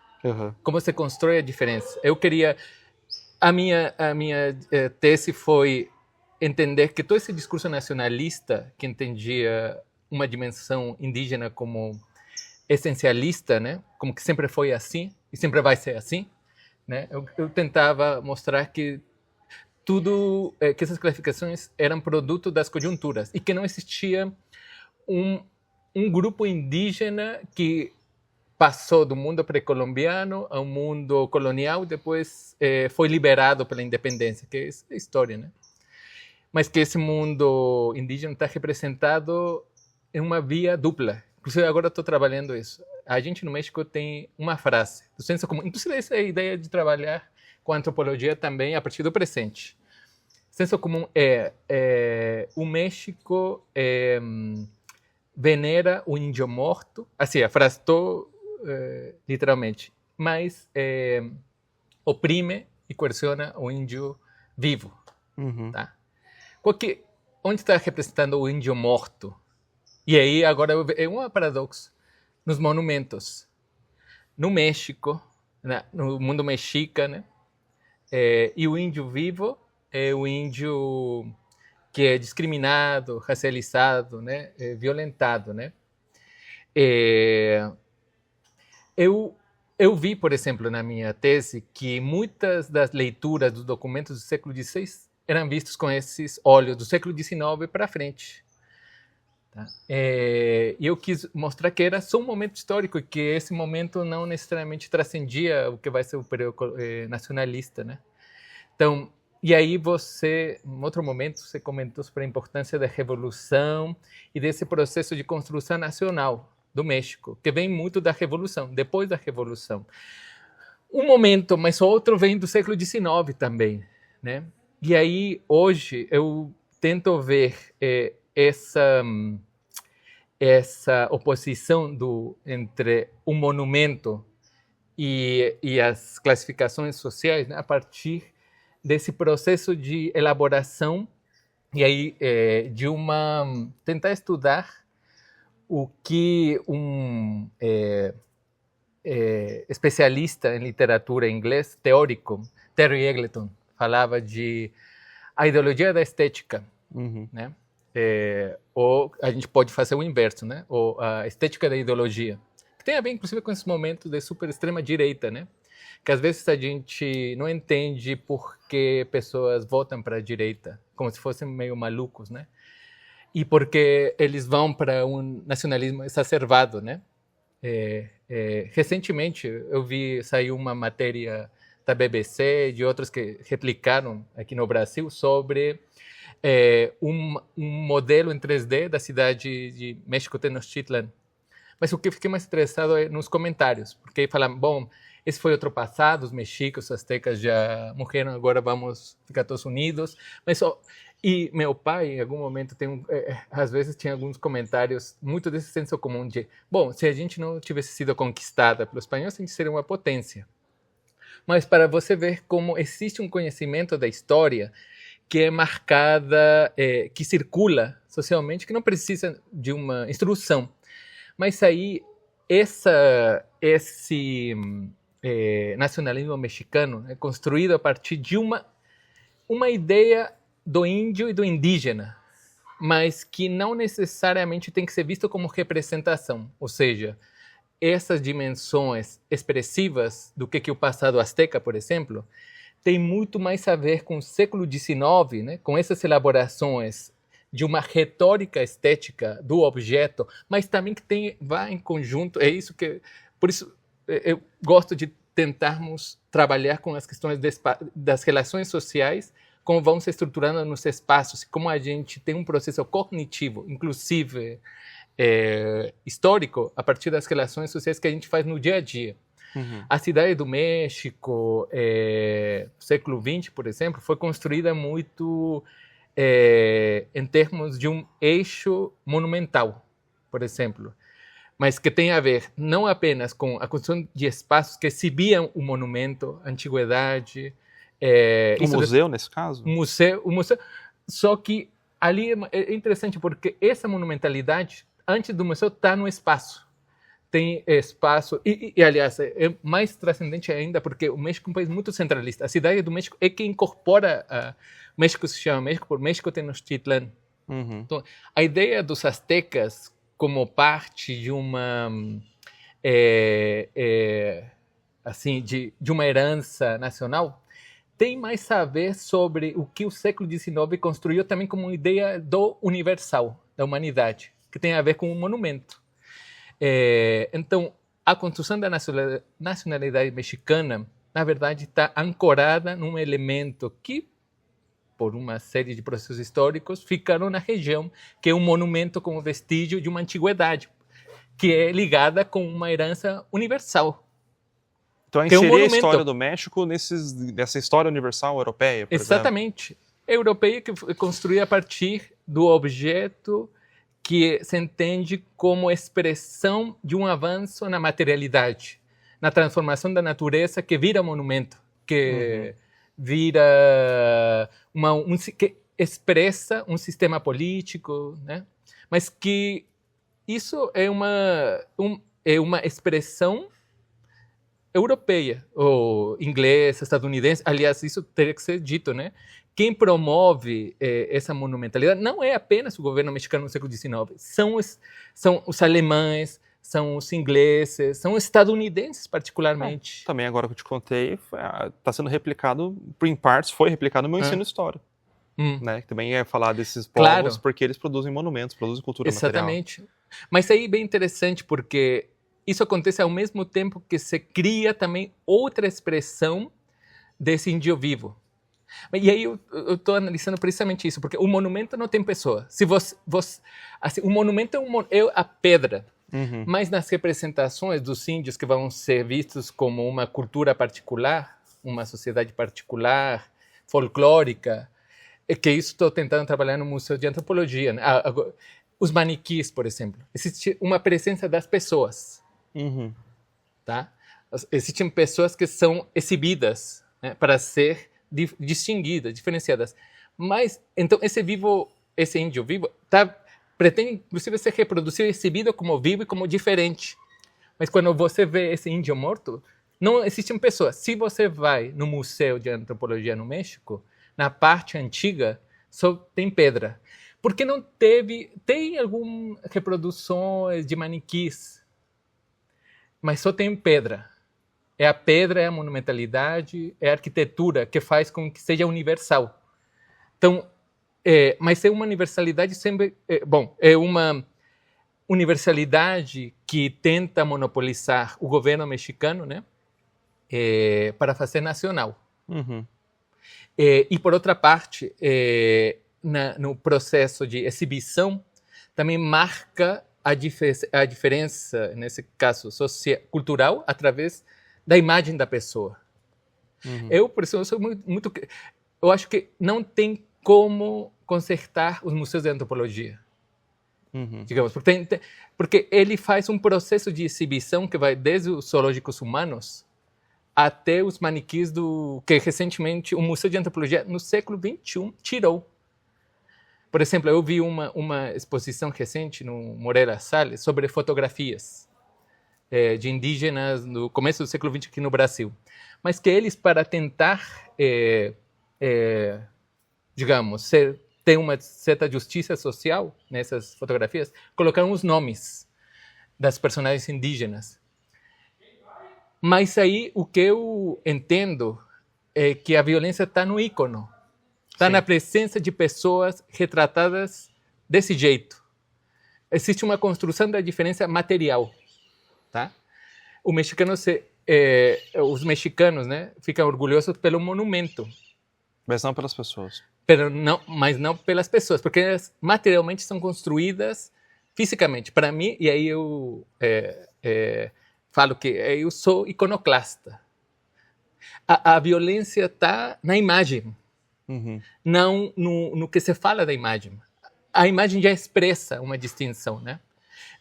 como se constrói a diferença. Eu queria, a minha tese foi entender que todo esse discurso nacionalista que entendia uma dimensão indígena como essencialista, né, como que sempre foi assim e sempre vai ser assim, né, eu tentava mostrar que tudo, que essas classificações eram produto das conjunturas e que não existia um grupo indígena que passou do mundo pré-colombiano ao mundo colonial, depois foi liberado pela independência, que é a história, né? Mas que esse mundo indígena está representado em uma via dupla. Inclusive, agora estou trabalhando isso. A gente no México tem uma frase do senso comum. Inclusive, essa é a ideia de trabalhar com a antropologia também a partir do presente. O senso comum o México venera o índio morto. Assim, a frase estou literalmente. Mas oprime e coerciona o índio vivo. Tá? Onde está representando o índio morto? E aí, agora, é um paradoxo. Nos monumentos. No México, no mundo mexica, né? E o índio vivo é o índio que é discriminado, racializado, né? Violentado, né? Eu vi, por exemplo, na minha tese, que muitas das leituras dos documentos do século XVI eram vistos com esses olhos do século XIX para frente. Tá? E eu quis mostrar que era só um momento histórico e que esse momento não necessariamente transcendia o que vai ser o período nacionalista, né? Então, e aí em outro momento, você comentou sobre a importância da revolução e desse processo de construção nacional do México, que vem muito da revolução, depois da revolução. Um momento, mas outro vem do século XIX também, né? E aí, hoje, eu tento ver essa oposição entre o monumento e as classificações sociais, né, a partir desse processo de elaboração e aí tentar estudar o que um especialista em literatura inglês, teórico, Terry Eggleton, falava de a ideologia da estética, né? Ou a gente pode fazer o inverso, né? Ou a estética da ideologia, que tem a ver, inclusive, com esse momento de super extrema direita, né? Que às vezes a gente não entende por que pessoas votam para a direita, como se fossem meio malucos, né? E porque eles vão para um nacionalismo exacerbado, né? Recentemente saiu uma matéria da BBC, de outros que replicaram aqui no Brasil, sobre um modelo em 3D da cidade de México Tenochtitlan. Mas o que eu fiquei mais interessado é nos comentários, porque falam, bom, esse foi outro passado, os mexicos, os aztecas já morreram, agora vamos ficar todos unidos. E meu pai, em algum momento, às vezes tinha alguns comentários muito desse senso comum de, bom, se a gente não tivesse sido conquistada pelos espanhóis, a gente seria uma potência. Mas para você ver como existe um conhecimento da história que é marcada, que circula socialmente, que não precisa de uma instrução. Mas aí, esse nacionalismo mexicano é construído a partir de uma ideia do índio e do indígena, mas que não necessariamente tem que ser visto como representação. Ou seja, essas dimensões expressivas do que o passado azteca, por exemplo, tem muito mais a ver com o século XIX, né, com essas elaborações de uma retórica estética do objeto, mas também que vai em conjunto, por isso eu gosto de tentarmos trabalhar com as questões das relações sociais, como vão se estruturando nos espaços, como a gente tem um processo cognitivo, inclusive histórico, a partir das relações sociais que a gente faz no dia a dia. Uhum. A cidade do México, no século XX, por exemplo, foi construída muito em termos de um eixo monumental, por exemplo, mas que tem a ver não apenas com a construção de espaços que exibiam o monumento, a antiguidade. Museu, nesse caso? O museu. Só que ali é interessante porque essa monumentalidade, antes do museu, está no espaço. Tem espaço, e aliás, é mais transcendente ainda porque o México é um país muito centralista. A cidade do México é que incorpora o México, se chama México por México Tenochtitlan. Uhum. Então, a ideia dos aztecas como parte de uma assim, de uma herança nacional tem mais a ver sobre o que o século XIX construiu também como uma ideia do universal, da humanidade, que tem a ver com um monumento. Então, a construção da nacionalidade mexicana, na verdade, está ancorada num elemento que, por uma série de processos históricos, ficaram na região, que é um monumento como vestígio de uma antiguidade, que é ligada com uma herança universal. Então, inserir a história do México nessa história universal europeia, por Exatamente. exemplo. Europeia, que foi construída a partir do objeto que se entende como expressão de um avanço na materialidade, na transformação da natureza que vira monumento, que vira que expressa um sistema político, né? Mas que isso é uma expressão europeia, ou inglesa, estadunidense. Aliás, isso teria que ser dito, né? Quem promove essa monumentalidade não é apenas o governo mexicano no século XIX, são os alemães, são os ingleses, são os estadunidenses particularmente. Também agora que eu te contei, está sendo replicado, em partes foi replicado no meu ensino de história. Né? Que também é falar desses povos, porque eles produzem monumentos, produzem cultura material. Exatamente. Mas aí é bem interessante, porque isso acontece ao mesmo tempo que se cria também outra expressão desse índio vivo. E aí eu estou analisando precisamente isso, porque o monumento não tem pessoa. Se assim, o monumento é a pedra, mas nas representações dos índios que vão ser vistos como uma cultura particular, uma sociedade particular, folclórica, é que isso estou tentando trabalhar no Museu de Antropologia. Né? Os manequins, por exemplo. Existe uma presença das pessoas. Tá? Existem pessoas que são exibidas, né, para ser distinguidas, diferenciadas. Mas, então, esse índio vivo, pretende, inclusive, ser reproduzido e exibido como vivo e como diferente. Mas quando você vê esse índio morto, não existem pessoas. Se você vai no Museu de Antropologia no México, na parte antiga, só tem pedra. Porque não teve... Tem algumas reproduções de manequins, mas só tem pedra. É a pedra, é a monumentalidade, é a arquitetura que faz com que seja universal. Então, mas é uma universalidade sempre... é uma universalidade que tenta monopolizar o governo mexicano, né, para fazer nacional. Uhum. E, por outra parte, no processo de exibição, também marca a diferença, nesse caso, cultural, através da imagem da pessoa. Uhum. Eu, por exemplo, sou muito... Eu acho que não tem como consertar os museus de antropologia. Uhum. Digamos, porque ele faz um processo de exibição que vai desde os zoológicos humanos até os manequins que recentemente o Museu de Antropologia no século XXI tirou. Por exemplo, eu vi uma exposição recente no Moreira Salles sobre fotografias de indígenas no começo do século XX aqui no Brasil. Mas que eles, para tentar, digamos, ter uma certa justiça social nessas fotografias, colocaram os nomes das personagens indígenas. Mas aí o que eu entendo é que a violência está no ícono, está na presença de pessoas retratadas desse jeito. Existe uma construção da diferença material, tá? Os mexicanos, né, ficam orgulhosos pelo monumento, Mas não pelas pessoas. Mas não pelas pessoas, porque elas materialmente são construídas fisicamente. Para mim, e aí eu falo que eu sou iconoclasta. A violência está na imagem, Uhum. não no que se fala da imagem. A imagem já expressa uma distinção, né?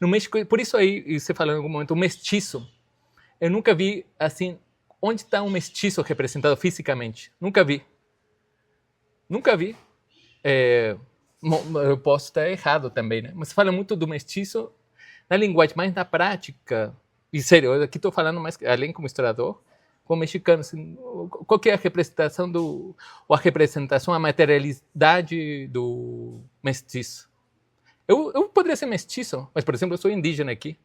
No México, por isso aí, você falou em algum momento, o mestiço. Eu nunca vi, assim, onde está um mestiço representado fisicamente? Nunca vi. Nunca vi. Eu posso estar errado também, né? Mas fala muito do mestiço na linguagem, mas na prática. E sério, eu aqui estou falando mais, além como historiador, como mexicano. Assim, qual que é a representação a materialidade do mestiço? Eu poderia ser mestiço, mas, por exemplo, eu sou indígena aqui.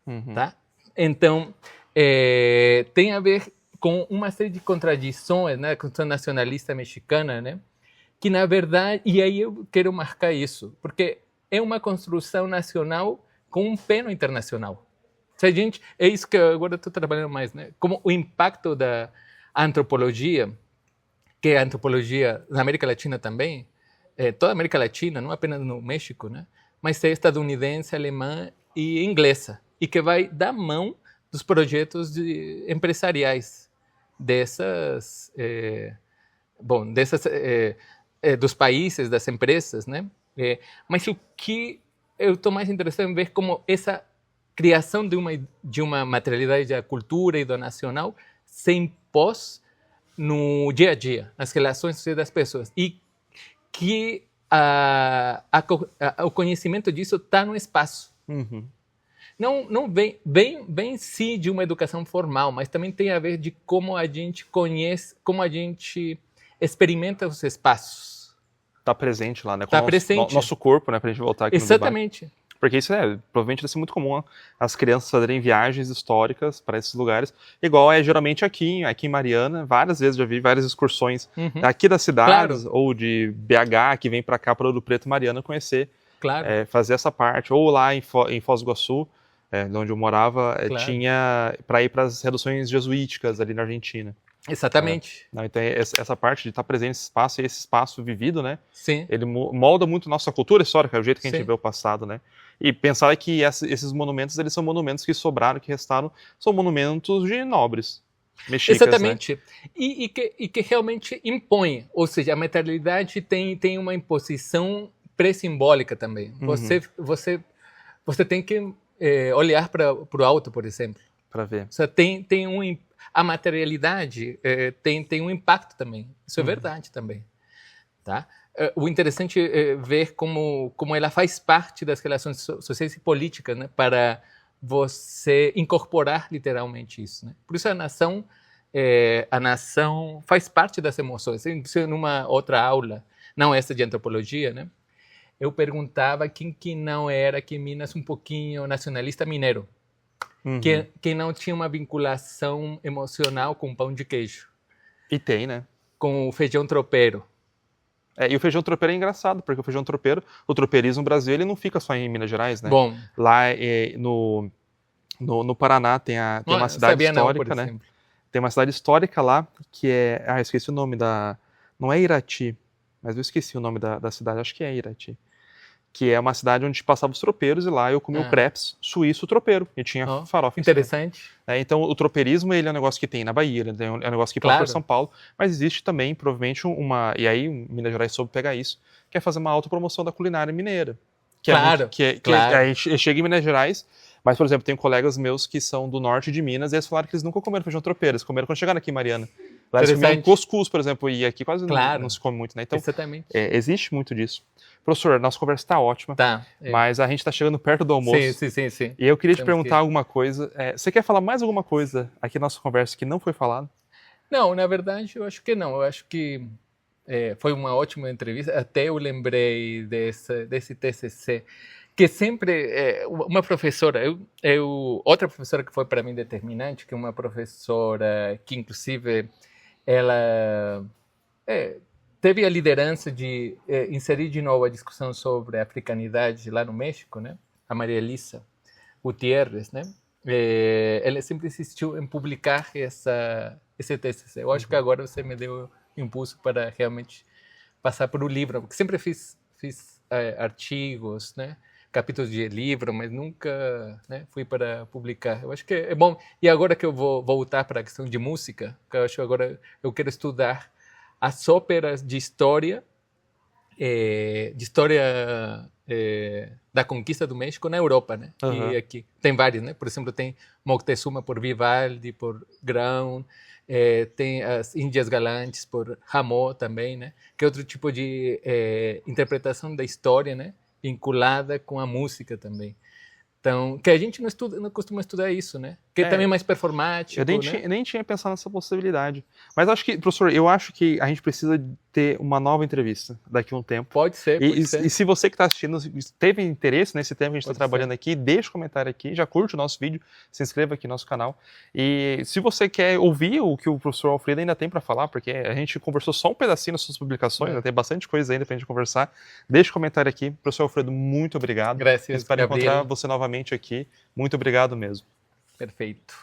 Uhum. Tá? Então, tem a ver com uma série de contradições, né, com a nacionalista mexicana, né, que na verdade, e aí eu quero marcar isso, porque é uma construção nacional com um pé no internacional. Se a gente, é isso que agora eu estou trabalhando mais, né, como o impacto da antropologia, que é a antropologia na América Latina também, toda a América Latina, não apenas no México, né, mas é estadunidense, alemã e inglesa, e que vai dar mão dos projetos empresariais dos países, das empresas, né? Mas o que eu estou mais interessado em ver como essa criação de uma materialidade da cultura e do nacional se impôs no dia a dia, nas relações das pessoas, e que o conhecimento disso está no espaço. Uhum. Não vem sim de uma educação formal, mas também tem a ver de como a gente conhece, como a gente experimenta os espaços. Está presente lá, né? Está presente. Nosso corpo, né? Para a gente voltar aqui Exatamente. no debate. Porque isso provavelmente deve ser muito comum as crianças fazerem viagens históricas para esses lugares, igual geralmente aqui em Mariana, várias vezes já vi várias excursões aqui da cidade, claro, ou de BH, que vem para cá, para Ouro Preto, Mariana, conhecer, claro, fazer essa parte, ou lá em Foz do Iguaçu, onde eu morava, claro, tinha para ir para as reduções jesuíticas ali na Argentina. Exatamente. Então, essa parte de estar presente nesse espaço, e esse espaço vivido, né? Sim. Ele molda muito nossa cultura histórica, o jeito que a gente Sim. vê o passado, né? E pensar que esses monumentos, eles são monumentos que sobraram, que restaram, são monumentos de nobres mexicas. Exatamente. Né? E que realmente impõe, ou seja, a materialidade tem uma imposição pré-simbólica também. Você tem que olhar para o alto, por exemplo. Para ver. Você a materialidade tem um impacto também. Isso é verdade também. Tá? O interessante é ver como ela faz parte das relações sociais e políticas, né, para você incorporar literalmente isso. Né? Por isso a nação faz parte das emoções. Isso numa outra aula, não essa de antropologia, né, eu perguntava quem que não era aqui em Minas um pouquinho nacionalista mineiro, Uhum. que não tinha uma vinculação emocional com pão de queijo, E tem, né? com o feijão tropeiro. E o feijão tropeiro é engraçado, porque o feijão tropeiro, o tropeirismo no Brasil, ele não fica só em Minas Gerais, né? Bom, Lá no Paraná tem uma cidade sabia histórica, não, por né? exemplo. Tem uma cidade histórica lá que é. Ah, eu esqueci o nome da. Não é Irati, mas eu esqueci o nome da cidade, acho que é Irati. Que é uma cidade onde passava os tropeiros e lá eu comi o crepes suíço tropeiro. E tinha farofa em cima. Interessante. Então o tropeirismo ele é um negócio que tem na Bahia, é um negócio que passa por São Paulo, mas existe também, provavelmente, e aí Minas Gerais soube pegar isso, que é fazer uma autopromoção da culinária mineira. Claro. A gente chega em Minas Gerais, mas, por exemplo, tem colegas meus que são do norte de Minas e eles falaram que eles nunca comeram feijão tropeiro, eles comeram quando chegaram aqui em Mariana. Lá eles comiam cuscuz, por exemplo, e aqui quase não se come muito, né? Então, existe muito disso. Professor, nossa conversa está ótima, mas a gente está chegando perto do almoço. Sim. E eu queria te perguntar alguma coisa. Você quer falar mais alguma coisa aqui na nossa conversa que não foi falado? Não, na verdade, eu acho que não. Eu acho que foi uma ótima entrevista. Até eu lembrei desse TCC, que sempre uma professora, outra professora que foi para mim determinante, que é uma professora que, inclusive, ela teve a liderança de inserir de novo a discussão sobre a africanidade lá no México, né? A Maria Elisa Gutiérrez, né? Ela sempre insistiu em publicar esse TCC. Eu acho que agora você me deu impulso para realmente passar por um livro, porque sempre fiz artigos, né? Capítulos de livro, mas nunca, né, fui para publicar. Eu acho que é bom. E agora que eu vou voltar para a questão de música, que eu acho que agora eu quero estudar as óperas de história da conquista do México na Europa, né? Uhum. E aqui tem várias, né? Por exemplo, tem Moctezuma por Vivaldi, por Grão, tem as Índias Galantes por Rameau também, né? Que é outro tipo de interpretação da história, né? Vinculada com a música também. Então, que a gente não costuma estudar isso, né? Que também é mais performático, eu nem tinha pensado nessa possibilidade. Mas acho que, professor, a gente precisa ter uma nova entrevista daqui a um tempo. Pode ser. E se você que está assistindo teve interesse nesse tema que a gente está trabalhando aqui, deixa um comentário aqui, já curte o nosso vídeo, se inscreva aqui no nosso canal. E se você quer ouvir o que o professor Alfredo ainda tem para falar, porque a gente conversou só um pedacinho nas suas publicações, ainda tem bastante coisa ainda para a gente conversar, deixa um comentário aqui. Professor Alfredo, muito obrigado. Graças, espero encontrar você novamente aqui. Muito obrigado mesmo. Perfeito.